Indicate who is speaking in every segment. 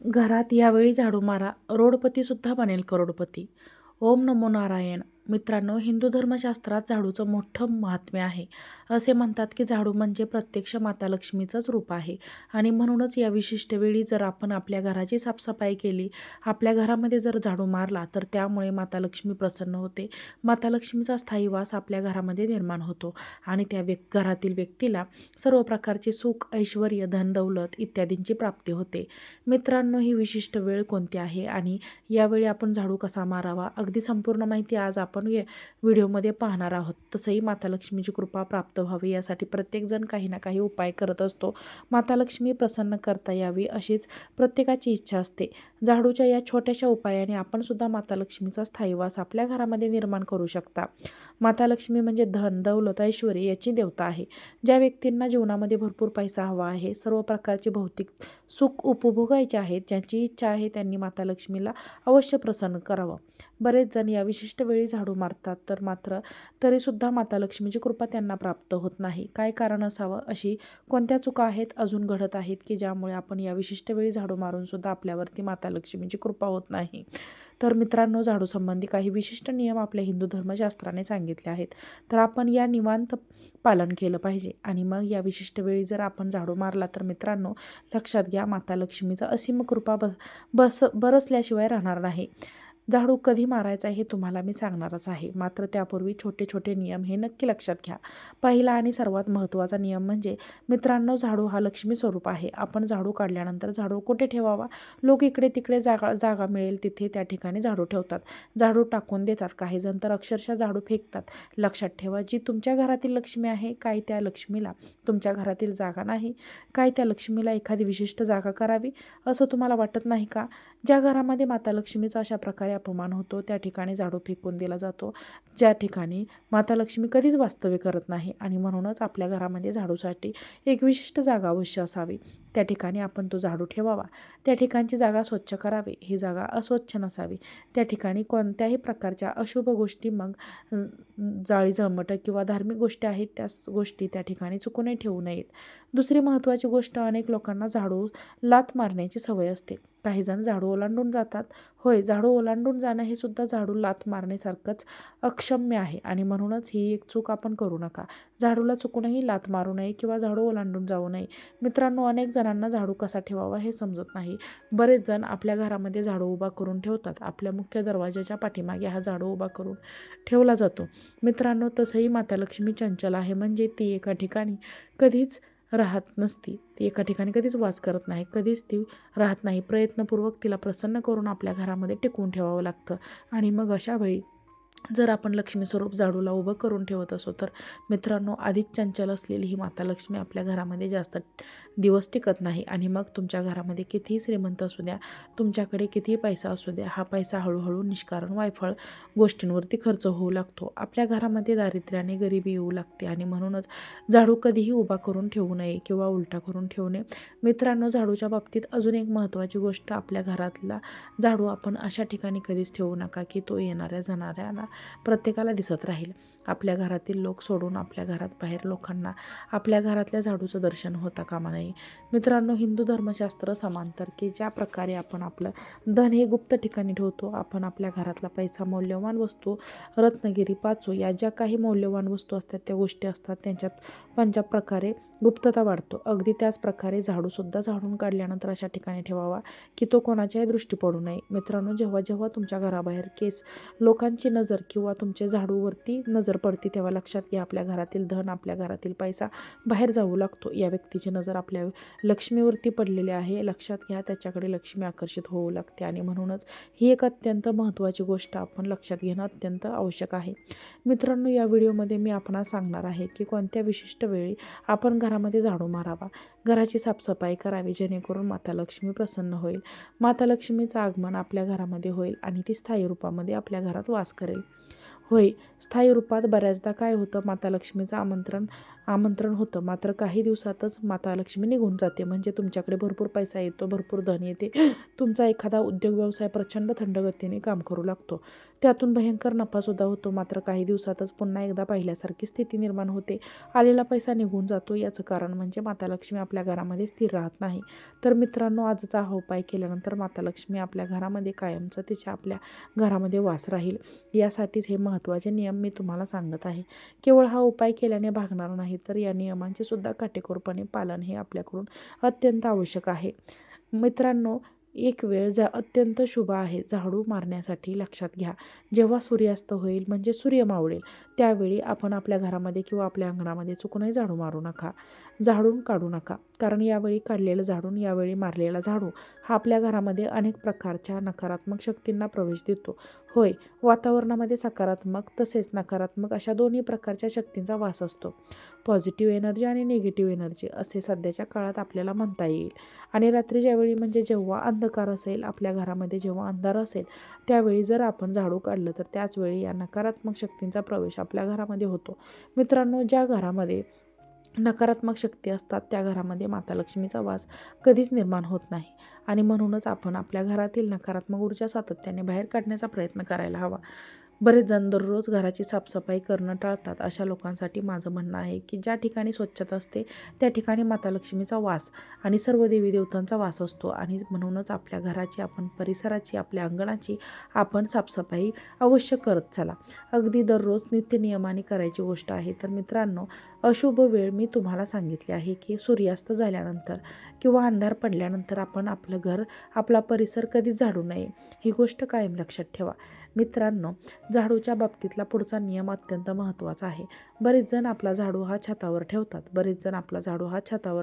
Speaker 1: घरात यावेळी झाडू मारा, रोडपतीसुद्धा बनेल करोडपती. ओम नमो नारायण. मित्रांनो, हिंदू धर्मशास्त्रात झाडूचं मोठं महात्म्य आहे. असे म्हणतात की झाडू म्हणजे प्रत्यक्ष माता लक्ष्मीचंच रूप आहे आणि म्हणूनच या विशिष्ट वेळी जर आपण आपल्या घराची साफसफाई केली, आपल्या घरामध्ये जर झाडू मारला, तर त्यामुळे माता लक्ष्मी प्रसन्न होते. माता लक्ष्मीचा स्थायी वास आपल्या घरामध्ये निर्माण होतो आणि त्या घरातील व्यक्तीला सर्व प्रकारचे सुख, ऐश्वर्य, धन, दौलत इत्यादींची प्राप्ती होते. मित्रांनो, ही विशिष्ट वेळ कोणती आहे आणि यावेळी आपण झाडू कसा मारावा, अगदी संपूर्ण माहिती आज आपण या व्हिडिओमध्ये पाहणार आहोत. तसंही माता लक्ष्मीची कृपा प्राप्त व्हावी यासाठी प्रत्येकजण काही ना काही उपाय करत असतो. माता लक्ष्मी प्रसन्न करता यावी अशीच प्रत्येकाची इच्छा असते. झाडूच्या या छोट्याशा उपायाने आपण सुद्धा माता लक्ष्मीचा स्थायी वास आपल्या घरामध्ये निर्माण करू शकता. माता लक्ष्मी म्हणजे धन, दौलत, ऐश्वर्य याची देवता आहे. ज्या व्यक्तींना जीवनामध्ये भरपूर पैसा हवा आहे, सर्व प्रकारचे भौतिक सुख उपभोगायचे आहेत, ज्यांची इच्छा आहे त्यांनी माता लक्ष्मीला अवश्य प्रसन्न करावं. बरेच जण या विशिष्ट वेळी झाडू मारतात, तर मात्र तरीसुद्धा माता लक्ष्मीची कृपा त्यांना प्राप्त होत नाही. काय कारण असावं? अशी कोणत्या चुका आहेत, अजून घडत आहेत की ज्यामुळे आपण या विशिष्ट वेळी झाडू मारून सुद्धा आपल्यावरती माता लक्ष्मीची कृपा होत नाही? तर मित्रांनो, झाडू संबंधी काही विशिष्ट नियम आपल्या हिंदू धर्मशास्त्राने सांगितले आहेत. तर आपण या निवांत पालन केलं पाहिजे आणि मग या विशिष्ट वेळी जर आपण झाडू मारला, तर मित्रांनो लक्षात घ्या, माता लक्ष्मीचा असीम कृपा बरसल्याशिवाय राहणार नाही. झाडू कधी मारायचा हे तुम्हाला मी सांगणारच आहे, मात्र त्यापूर्वी छोटे छोटे नियम हे नक्की लक्षात घ्या. पहिला आणि सर्वात महत्त्वाचा नियम म्हणजे मित्रांनो, झाडू हा लक्ष्मी स्वरूप आहे. आपण झाडू काढल्यानंतर झाडू कुठे ठेवावा? लोक इकडे तिकडे जागा जागा मिळेल तिथे त्या ठिकाणी झाडू ठेवतात, झाडू टाकून देतात. काही जण तर अक्षरशः झाडू फेकतात. लक्षात ठेवा, जी तुमच्या घरातील लक्ष्मी आहे, काय त्या लक्ष्मीला तुमच्या घरातील जागा नाही? काय त्या लक्ष्मीला एखादी विशिष्ट जागा करावी असं तुम्हाला वाटत नाही का? ज्या घरामध्ये माता लक्ष्मीचा अशा प्रकारे अपमान होतो, त्या ठिकाणी झाडू फेकून दिला जातो. ज्या ठिकाणी माता लक्ष्मी कधीच वास्तव्य करत नाही आणि म्हणूनच आपल्या घरामध्ये झाडूसाठी एक विशिष्ट जागा अवश्य असावी. त्या ठिकाणी आपण तो झाडू ठेवावा. त्या ठिकाणची जागा स्वच्छ करावी. ही जागा अस्वच्छ नसावी. त्या ठिकाणी कोणत्याही प्रकारच्या अशुभ गोष्टी, मग जाळी जळमटं किंवा धार्मिक गोष्टी आहेत, त्या गोष्टी त्या ठिकाणी चुकूनही ठेवू नयेत. दुसरी महत्त्वाची गोष्ट, अनेक लोकांना झाडू लाथ मारण्याची सवय असते. काही जण झाडू ओलांडून जातात. होय, झाडू ओलांडून जाणं हे सुद्धा झाडू लाथ मारण्यासारखंच अक्षम्य आहे आणि म्हणूनच ही एक चूक आपण करू नका. झाडूला चुकूनही लाथ मारू नये किंवा झाडू ओलांडून जाऊ नये. मित्रांनो, अनेक जणांना झाडू कसा ठेवावा हे समजत नाही. बरेच जण आपल्या घरामध्ये झाडू उभा करून ठेवतात. आपल्या मुख्य दरवाजाच्या पाठीमागे हा झाडू उभा करून ठेवला जातो. मित्रांनो, तसंही माता लक्ष्मी चंचल आहे, म्हणजे ती एका ठिकाणी कधीच राहत नसती. ती एका ठिकाणी कधीच वास करत नाही, कधीच ती राहत नाही. प्रयत्नपूर्वक तिला प्रसन्न करून आपल्या घरामध्ये टिकवून ठेवावं लागतं आणि मग अशा वेळी जर आपण लक्ष्मी स्वरूप झाडूला उभं करून ठेवत असो, तर मित्रांनो, आधीच चंचल असलेली ही माता लक्ष्मी आपल्या घरामध्ये जास्त दिवस टिकत नाही आणि मग तुमच्या घरामध्ये कितीही श्रीमंत असू द्या, तुमच्याकडे कितीही पैसा असू द्या, हा पैसा हळूहळू निष्कारण वायफळ गोष्टींवरती खर्च होऊ लागतो. आपल्या घरामध्ये दारिद्र्याने गरिबी येऊ लागते आणि म्हणूनच झाडू कधीही उभा करून ठेवू नये किंवा उलटा करून ठेवू नये. मित्रांनो, झाडूच्या बाबतीत अजून एक महत्त्वाची गोष्ट, आपल्या घरातला झाडू आपण अशा ठिकाणी कधीच ठेवू नका की तो येणाऱ्या जाणाऱ्याला प्रत्येकाला दिसत राहील. आपल्या घरातील लोक सोडून आपल्या घरात बाहेर लोकांना आपल्या घरातल्या झाडूचं दर्शन होता कामा नये. मित्रांनो, हिंदू धर्मशास्त्र समांतर की ज्या प्रकारे आपण आपलं धन हे गुप्त ठिकाणी ठेवतो, आपण आपल्या घरातला पैसा, मौल्यवान वस्तू, रत्नगिरी, पाचू या ज्या काही मौल्यवान वस्तू असतात, त्या गोष्टी असतात, त्यांच्यात पंच्या प्रकारे गुप्तता वाढतो. अगदी त्याच प्रकारे झाडूसुद्धा झाडून काढल्यानंतर अशा ठिकाणी ठेवावा की तो कोणाच्याही दृष्टी पडू नये. मित्रांनो, जेव्हा जेव्हा तुमच्या घराबाहेर लोकांची नजर किंवा तुमच्या झाडूवरती नजर पडते, तेव्हा लक्षात घ्या, आपल्या घरातील धन, आपल्या घरातील पैसा बाहेर जाऊ लागतो. या व्यक्तीची नजर आपल्या लक्ष्मीवरती पडलेली आहे. लक्षात घ्या, त्याच्याकडे लक्ष्मी आकर्षित होऊ लागते आणि म्हणूनच ही एक अत्यंत महत्त्वाची गोष्ट आपण लक्षात घेणं अत्यंत आवश्यक आहे. मित्रांनो, या व्हिडिओमध्ये मी आपणास सांगणार आहे की कोणत्या विशिष्ट वेळी आपण घरामध्ये झाडू मारावा, घराची साफसफाई करावी, जेणेकरून माता लक्ष्मी प्रसन्न होईल, माता लक्ष्मीचं आगमन आपल्या घरामध्ये होईल आणि ती स्थायी रूपामध्ये आपल्या घरात वास करेल. होय, स्थायी रूपात बऱ्याचदा काय होतं, माता लक्ष्मीचं आमंत्रण आमंत्रण होतं, मात्र काही दिवसातच माता लक्ष्मी निघून जाते. म्हणजे तुमच्याकडे भरपूर पैसा येतो, भरपूर धन येते, तुमचा एखादा उद्योग व्यवसाय प्रचंड थंड गतीने काम करू लागतो, त्यातून भयंकर नफासुद्धा होतो. मात्र काही दिवसातच पुन्हा एकदा पहिल्यासारखी स्थिती निर्माण होते. आलेला पैसा निघून जातो. याचं कारण म्हणजे माता लक्ष्मी आपल्या घरामध्ये स्थिर राहत नाही. तर मित्रांनो, आजचा हा उपाय केल्यानंतर माता लक्ष्मी आपल्या घरामध्ये कायमचं तिच्या आपल्या घरामध्ये वास राहील. यासाठीच हे महत्त्वाचे नियम मी तुम्हाला सांगत आहे. केवळ हा उपाय केल्याने भागणार नाही, तर या नियमांचे सुद्धा काटेकोरपणे पालन हे आपल्याकडून अत्यंत आवश्यक आहे. मित्रांनो, एक वेळ अत्यंत शुभ आहे झाडू मारण्यासाठी. लक्षात घ्या, जेव्हा सूर्यास्त होईल म्हणजे सूर्य मावळेल त्यावेळी आपण आपल्या घरामध्ये किंवा आपल्या अंगणामध्ये चुकूनही झाडू मारू नका, झाडून काढू नका. कारण यावेळी काढलेलं झाडून यावेळी मारलेला झाडू हा आपल्या घरामध्ये अनेक प्रकारच्या नकारात्मक शक्तींना प्रवेश देतो. होय, वातावरणामध्ये सकारात्मक तसेच नकारात्मक अशा दोन्ही प्रकारच्या शक्तींचा वास असतो. पॉझिटिव्ह एनर्जी आणि निगेटिव्ह एनर्जी असे सध्याच्या काळात आपल्याला म्हणता येईल. आणि रात्रीच्या वेळी म्हणजे जेव्हा अंधकार असेल, आपल्या घरामध्ये जेव्हा अंधार असेल त्यावेळी जर आपण झाडू काढलं तर त्याच वेळी या नकारात्मक शक्तींचा प्रवेश आपल्या घरामध्ये होतो. मित्रांनो, ज्या घरामध्ये नकारात्मक शक्ती असतात त्या घरामध्ये माता लक्ष्मीचा वास कधीच निर्माण होत नाही. आणि म्हणूनच आपण आपल्या घरातील नकारात्मक ऊर्जा सातत्याने बाहेर काढण्याचा प्रयत्न करायला हवा. बरेच जण दररोज घराची साफसफाई करणं टाळतात. अशा लोकांसाठी माझं म्हणणं आहे की ज्या ठिकाणी स्वच्छता असते त्या ठिकाणी माता लक्ष्मीचा वास आणि सर्व देवी देवतांचा वास असतो. आणि म्हणूनच आपल्या घराची, आपण परिसराची, आपल्या अंगणाची आपण साफसफाई अवश्य करत चला. अगदी दररोज नित्यनियमाने करायची गोष्ट आहे. तर मित्रांनो, अशुभ वेळ मी तुम्हाला सांगितली आहे की सूर्यास्त झाल्यानंतर किंवा अंधार पडल्यानंतर आपण आपलं घर, आपला परिसर कधीच झाडू नये. ही गोष्ट कायम लक्षात ठेवा. मित्रांनो, झाडूच्या बाबतीतला पुढचा नियम अत्यंत महत्त्वाचा आहे. बरेच जण आपला झाडू हा छतावर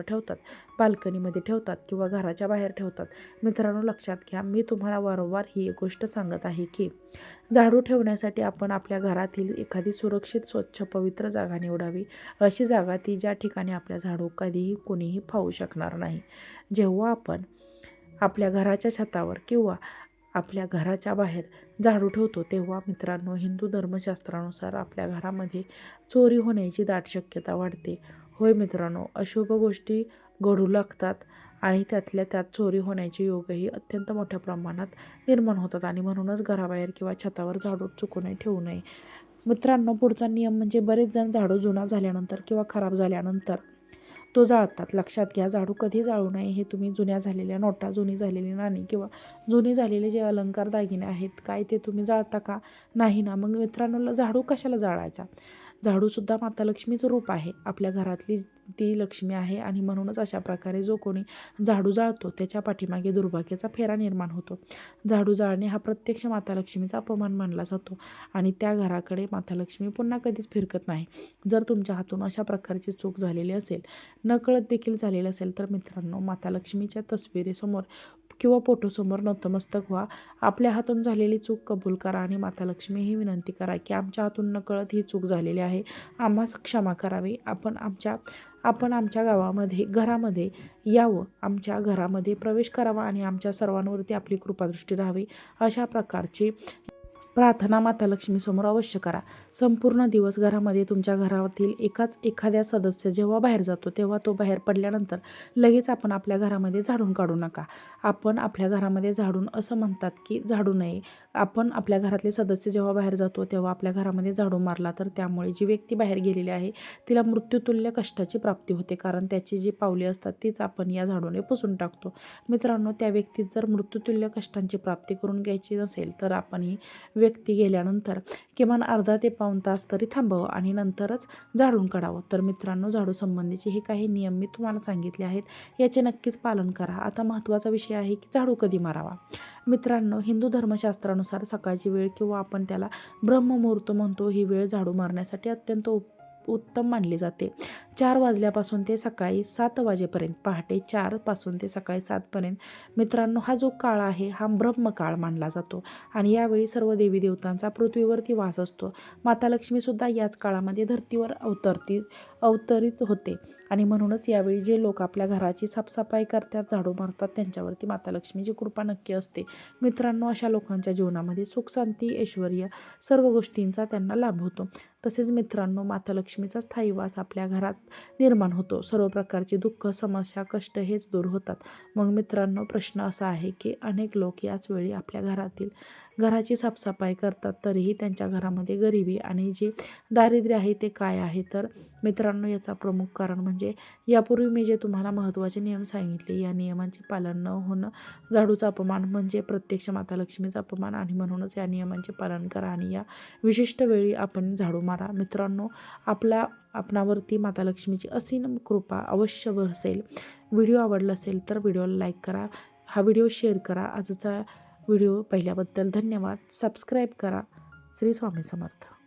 Speaker 1: ठेवतात, बाल्कनीमध्ये ठेवतात किंवा घराच्या बाहेर ठेवतात. मित्रांनो, लक्षात घ्या, मी तुम्हाला वारंवार ही एक गोष्ट सांगत आहे की झाडू ठेवण्यासाठी आपण आपल्या घरातील एखादी सुरक्षित, स्वच्छ, पवित्र जागा निवडावी. अशी जागा ती ज्या ठिकाणी आपल्या झाडू कधीही कोणीही पाहू शकणार नाही. जेव्हा आपण आपल्या घराच्या छतावर किंवा आपल्या घराच्या बाहेर झाडू ठेवतो तेव्हा मित्रांनो, हिंदू धर्मशास्त्रानुसार आपल्या घरामध्ये चोरी होण्याची दाट शक्यता वाढते. होय मित्रांनो, अशुभ गोष्टी घडू लागतात आणि त्यातल्या त्यात चोरी होण्याचे योगही अत्यंत मोठ्या प्रमाणात निर्माण होतात. आणि म्हणूनच घराबाहेर किंवा छतावर झाडू चुकूनही ठेवू नये. मित्रांनो, पुढचा नियम म्हणजे बरेच जण झाडू जुना झाल्यानंतर किंवा खराब झाल्यानंतर तो जाळतात. लक्षात घ्या, झाडू कधी जाळू नये. हे तुम्ही जुन्या झालेल्या नोटा, जुनी झालेली नाणी किंवा जुने झालेले जे अलंकार दागिने आहेत काय ते तुम्ही जाळता का? नाही ना. मग मित्रांनो, झाडू कशाला जाळायचा? झाडूसुद्धा माता लक्ष्मीचं रूप आहे, आपल्या घरातली ती लक्ष्मी आहे. आणि म्हणूनच अशा प्रकारे जो कोणी झाडू जाळतो त्याच्या पाठीमागे दुर्भाग्याचा फेरा निर्माण होतो. झाडू जाळणे हा प्रत्यक्ष माता लक्ष्मीचा अपमान मानला जातो आणि त्या घराकडे माता लक्ष्मी पुन्हा कधीच फिरकत नाही. जर तुमच्या हातून अशा प्रकारची चूक झालेली असेल, नकळत देखील झालेली असेल, तर मित्रांनो, माता लक्ष्मीच्या तस्वीरेसमोर किंवा फोटोसमोर नतमस्तक व्हा. आपल्या हातून झालेली चूक कबूल करा आणि माता लक्ष्मी ही विनंती करा की आमच्या हातून नकळत ही चूक झालेली आहे, आम्हास क्षमा करावी. आपण आमच्या घरामध्ये यावं, आमच्या घरामध्ये प्रवेश करावा आणि आमच्या सर्वांवरती आपली कृपादृष्टी राहावी. अशा प्रकारची प्रार्थना माता लक्ष्मीसमोर अवश्य करा. संपूर्ण दिवस घरामध्ये तुमच्या घरातील एखाद्या सदस्य जेव्हा बाहेर जातो तेव्हा तो बाहेर पडल्यानंतर लगेच आपण आपल्या घरामध्ये झाडून काढू नका. आपण आपल्या घरामध्ये झाडून असं म्हणतात की झाडू नये. आपण आपल्या घरातले सदस्य जेव्हा बाहेर जातो तेव्हा आपल्या घरामध्ये झाडू मारला तर त्यामुळे जी व्यक्ती बाहेर गेलेली आहे तिला मृत्यूतुल्य कष्टाची प्राप्ती होते. कारण त्याची जी पावले असतात तीच आपण या झाडूने पुसून टाकतो. मित्रांनो, त्या व्यक्तीत जर मृत्यूतुल्य कष्टांची प्राप्ती करून घ्यायची नसेल तर आपण ही व्यक्ती गेल्यानंतर किमान अर्धा ते पाऊण तास तरी थांबावं आणि नंतरच झाडून काढावं. तर मित्रांनो, झाडू संबंधीचे हे काही नियम मी तुम्हाला सांगितले आहेत, याचे नक्कीच पालन करा. आता महत्त्वाचा विषय आहे की झाडू कधी मारावा. मित्रांनो, हिंदू धर्मशास्त्रानुसार सकाळची वेळ किंवा आपण त्याला ब्रह्ममुहूर्त म्हणतो, ही वेळ झाडू मारण्यासाठी अत्यंत उत्तम मानली जाते. 4 वाजल्यापासून ते सकाळी 7 वाजेपर्यंत, पहाटे 4 पासून ते सकाळी 7 मित्रांनो, हा जो काळ आहे हा ब्रह्मकाळ मानला जातो आणि यावेळी सर्व देवी देवतांचा पृथ्वीवरती वास असतो. माता लक्ष्मीसुद्धा याच काळामध्ये धर्तीवर अवतरित होते आणि म्हणूनच यावेळी जे लोक आपल्या घराची साफसफाई करतात, झाडू मारतात, त्यांच्यावरती माता लक्ष्मीची कृपा नक्की असते. मित्रांनो, अशा लोकांच्या जीवनामध्ये सुख, शांती, ऐश्वर्य सर्व गोष्टींचा त्यांना लाभ होतो. तसेच मित्रांनो, माता लक्ष्मीचा स्थायी वास आपल्या घरात निर्माण होतो. सर्व प्रकारची दुःख, समस्या, कष्ट हेच दूर होतात. मग मित्रांनो, प्रश्न असा आहे की अनेक लोक याच वेळी आपल्या घराची साफसफाई करतात, तरीही त्यांच्या घरामध्ये गरिबी आणि जे दारिद्र्य आहे ते काय आहे? तर मित्रांनो, याचा प्रमुख कारण म्हणजे यापूर्वी मी जे तुम्हाला महत्त्वाचे नियम सांगितले, या नियमांचे पालन न होणं. झाडूचा अपमान म्हणजे प्रत्यक्ष माता लक्ष्मीचा अपमान, आणि म्हणूनच या नियमांचे पालन करा आणि या विशिष्ट वेळी आपण झाडू मारा. मित्रांनो, आपणावरती माता लक्ष्मीची असीम कृपा अवश्य बसेल. व्हिडिओ आवडला असेल तर व्हिडिओला लाईक करा, हा व्हिडिओ शेअर करा. आजचा व्हिडिओ पाहिल्याबद्दल धन्यवाद. सबस्क्राईब करा. श्री स्वामी समर्थ.